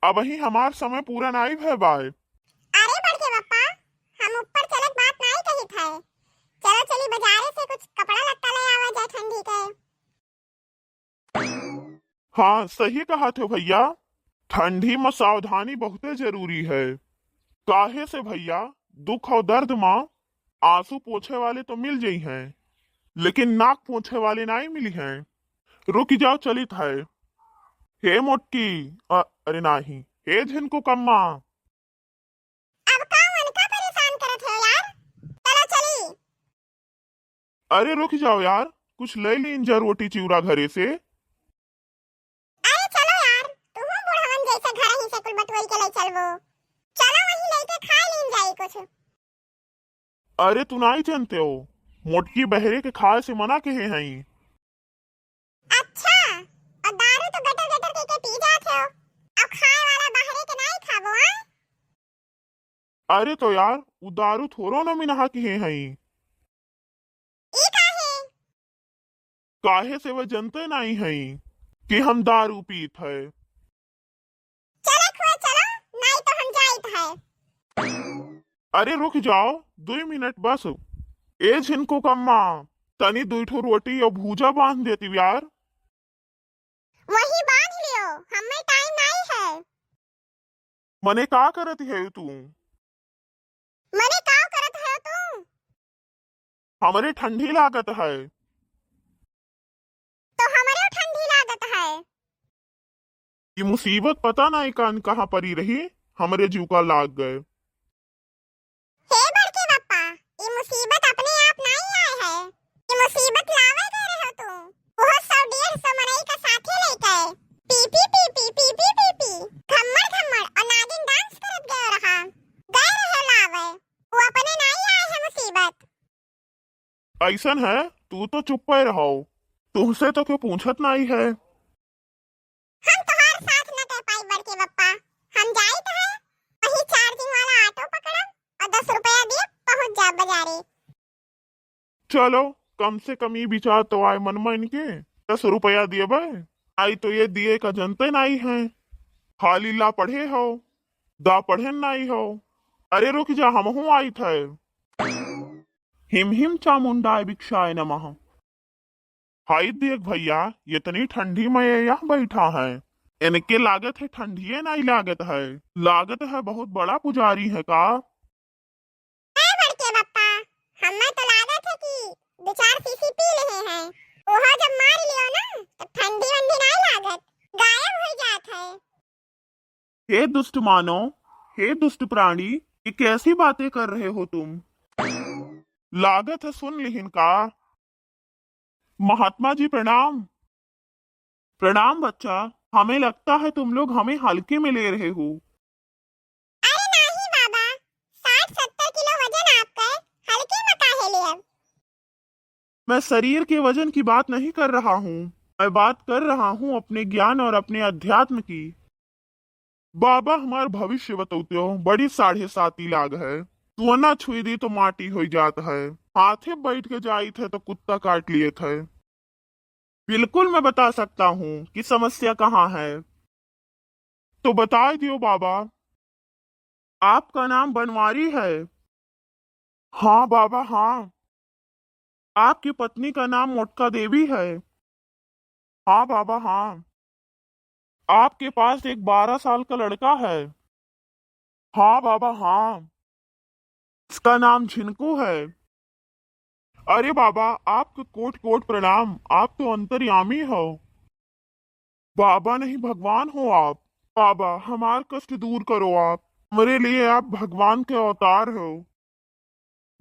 अब ही हमार समय पूरा नहीं है बाय। अरे बड़के पप्पा, हम ऊपर चलत बात नहीं कही थे। चलो चली बाजारे से कुछ कपड़ा लत्ता ले आवा जाए ठंडी के। हाँ सही कहा थे भैया, ठंडी में सावधानी बहुत जरूरी है। काहे से भैया, दुख और दर्द में आंसू पोंछे वाले तो मिल जाई हैं, लेकिन नाक पोंछे वाले नहीं मिली हैं। रुक जाओ चलित है। हे मोटकी, अरे नहीं, हे झिनको कम्मा। अब का मन का परेशान करत हो यार, चलो चली। अरे रुक जाओ यार, कुछ ले लीन जा रोटी चिवड़ा घरे से। अरे चलो यार, तुम बुढ़वन जैसे घर ही से कुल बटोई के ले चलबो। चलो वहीं लेके खा लीन जाई कुछ। अरे तू नहीं जानते हो, मोटकी बहरे के खाए से मना कहे हैं। अच्छा, और दारू तो गटर गटर के पी जाते हो। अब खाए वाला बाहरे के नहीं खाबो हां। अरे तो यार वो दारू थोड़ो न मिनहा कहे हैं। ई काहे? काहे से वह जनते नहीं हैं कि हम दारू पीत है। चलो खुआ चलो, नहीं तो हम जाइत है। अरे रुक जाओ 2 मिनट बस। ए झिनको कम्मा, तनी 2 रोटी और भूजा बांध देती यार। वही बांध लियो, हमें टाइम नहीं है। मने का करत है तू? मने का करत है तू? हमरे ठंडी लागत है। तो हमारे ठंडी लागत है। ये मुसीबत पता नहीं कान कहाँ परी रही, हमरे जीव का लाग गए। हे बड़के पप्पा, ये मुसीबत अपने आप नहीं आए है। ये मुसीबत लावे दे रहे हो तुम। बहुत 100-150 मनई का साथे लेके पी पी पी पी पी पी पी पी घम्मड़ घम्मड़ और नागिन डांस करत गए रहा। गए रहे लावे, वो अपने नहीं आए है मुसीबत। ऐसन है, तू तो चुप पे रहो, तुमसे तो क्यों पूछत नहीं है। हम तुम्हारे साथ न कह पाई बड़के पप्पा। हम जाई तो है, वही चार्जिंग वाला ऑटो पकड़म और 10 रुपया दिए पहुंच जा बाजारे। चलो कम से कम ये विचार तो आए मन में इनके। 10 रुपया दिए भाई, आई तो ये दिए का जनते नहीं है। खाली ला पढ़े हो, दा पढ़े नहीं हो। अरे रुक जा, हम हूँ आई थे। हिम हिम चामुंडाय भिक्षाय नमः। हाई देख भैया, इतनी ठंडी में ये यहाँ बैठा है, इनके लागत है ठंडी नहीं लागत है, लागत है बहुत बड़ा पुजारी है का। ए बड़के पप्पा, हमें तो लागत है कि 2-4 शीशी पी रहे हैं। ओहा जब मार लियो ना तो ठंडी वंडी नहीं लागत, गायब हो जात है। हे दुष्ट मानो, हे दुष्ट प्राणी, ये कैसी बातें कर रहे हो तुम। लागत है सुन लिहिन का। महात्मा जी प्रणाम। प्रणाम बच्चा, हमें लगता है तुम लोग हमें हल्के में ले रहे हो। अरे नहीं बाबा, 60-70 किलो वजन आपका है, हल्के में काहे लिए। मैं शरीर के वजन की बात नहीं कर रहा हूँ, मैं बात कर रहा हूँ अपने ज्ञान और अपने अध्यात्म की। बाबा हमार भविष्य बतौते हो, बड़ी 7.5 लाग है। तू ना छुई दी तो माटी हो जात है। हाथे बैठ के जाई थे तो कुत्ता काट लिए थे। बिल्कुल मैं बता सकता हूँ कि समस्या कहाँ है। तो बता दियो बाबा। आपका नाम बनवारी है? हाँ बाबा हाँ। आपकी पत्नी का नाम मोटका देवी है? हाँ बाबा हाँ। आपके पास एक 12 साल का लड़का है? हाँ बाबा हाँ। इसका नाम झिनको है। अरे बाबा, आपको कोट कोट प्रणाम, आप तो अंतर्यामी हो। बाबा नहीं भगवान हो आप। बाबा हमार कष्ट दूर करो आप, हमारे लिए आप भगवान के अवतार हो।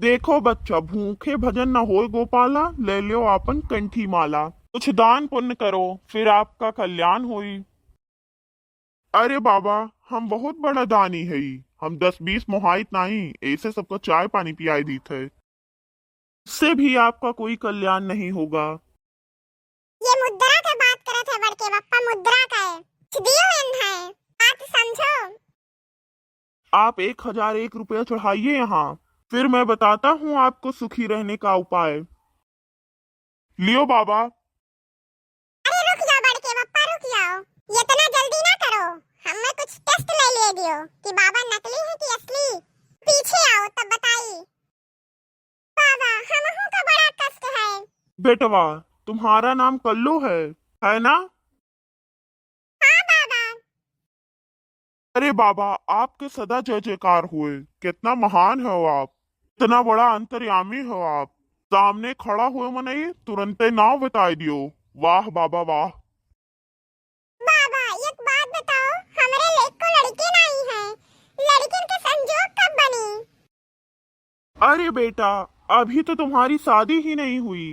देखो बच्चा, भूखे भजन न हो गोपाला, ले लो आपन कंठी माला। कुछ दान पुण्य करो, फिर आपका कल्याण होई। अरे बाबा, हम बहुत बड़ा दानी है, हम 10-20 मोहाइत नहीं, ऐसे सबको चाय पानी पियाई दी थे। इससे भी आपका कोई कल्याण नहीं होगा। ये मुद्रा का बात करत है बड़के पप्पा, मुद्रा का है। दियो है, बात समझो। आप 1001 रुपया चढ़ाइए यहाँ, फिर मैं बताता हूँ आपको सुखी रहने का उपाय। लियो बाबा। अरे रुक जाओ बड़के पप्पा, रुक जाओ, इतना जल्दी ना करो, हमें कुछ टेस्ट लियो कि बाबा नकली है कि असली। पीछे आओ तब बताई। बाबा हमहू का बड़ा कष्ट है। बेटवा, तुम्हारा नाम कल्लू है ना? हाँ बाबा। अरे बाबा, आपके सदा जय जयकार हुए। कितना महान हो आप, इतना बड़ा अंतर्यामी हो आप। सामने खड़ा हुए मनई तुरंते नाव बताई दियो। वाह बाबा वाह। बाबा एक बात बताओ, हमरे लेक को लड़के नहीं है, लड़किन के संजोग कब बनी? अरे बेटा, अभी तो तुम्हारी शादी ही नहीं हुई,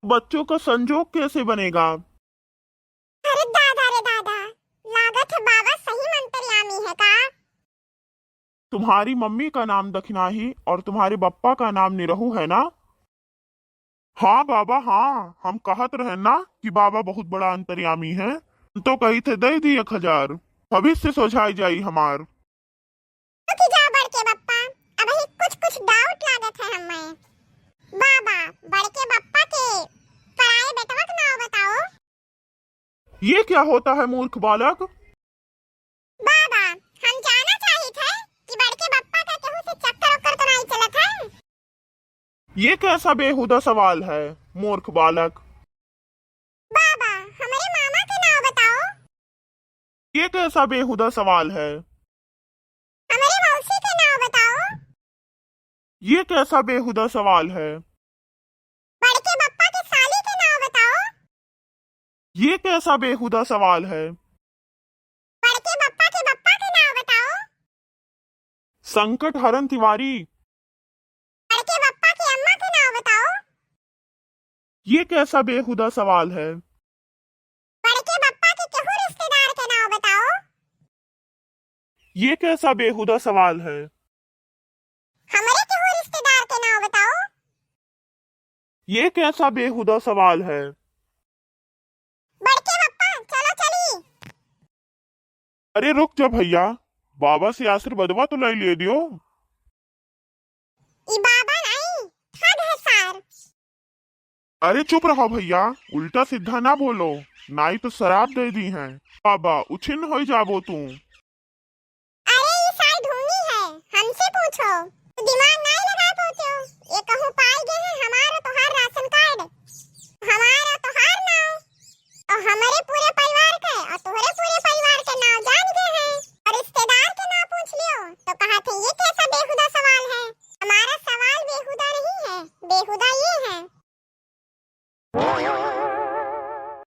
बच्चों का संजोग कैसे बनेगा? अरे दादा रे दादा, लागत है बाबा सही मंतरियामी है का? तुम्हारी मम्मी का नाम दखनाही और तुम्हारे बप्पा का नाम निरहू है ना? हाँ बाबा हाँ, हम कहत रहे ना कि बाबा बहुत बड़ा अंतर्यामी है। तो कही थे दे दी 1000, भविष्य सोझाई जाई हमार। तो की जा बड़के बप्पा, अब ही कुछ कुछ डाउट लागत है हमें। बाबा बड़के बप्पा के पराए बेटवा का नाम बताओ। ये क्या होता है मूर्ख बालक? बाबा हम जाना चाहिए थे कि बड़के बप्पा का केहू से चक्कर ओक्कर तो नहीं चलत है। ये कैसा बेहुदा सवाल है मूर्ख बालक? बाबा हमारे मामा का नाम बताओ। ये कैसा बेहुदा सवाल है? हमारे मौसी का नाम बताओ। ये कैसा बेहुदा सवाल है? बड़के बप्पा की साली का नाम बताओ। ये कैसा बेहुदा सवाल है? बड़के बप्पा के बप्पा का नाम बताओ। संकट हरन तिवारी। बड़के बप्पा की अम्मा का नाम बताओ। ये कैसा बेहुदा सवाल है? बड़के बप्पा के केहू रिश्तेदार का नाम बताओ। ये कैसा बेहुदा सवाल है? हमारे केहू रिश्तेदार के नाम बताओ। ये कैसा बेहुदा सवाल है? बड़के बप्पा चलो चली। अरे रुक जा भैया, बाबा से आशीर्वादवा तो ले ले दियो। ई बाबा नहीं, ठग है सार। अरे चुप रहो भैया, उल्टा सीधा ना बोलो, नाई तो शराब दे दी है। बाबा उछिन हो जाबो तू। अरे ये सार ढूंढी है, हमसे पूछो। दिमाग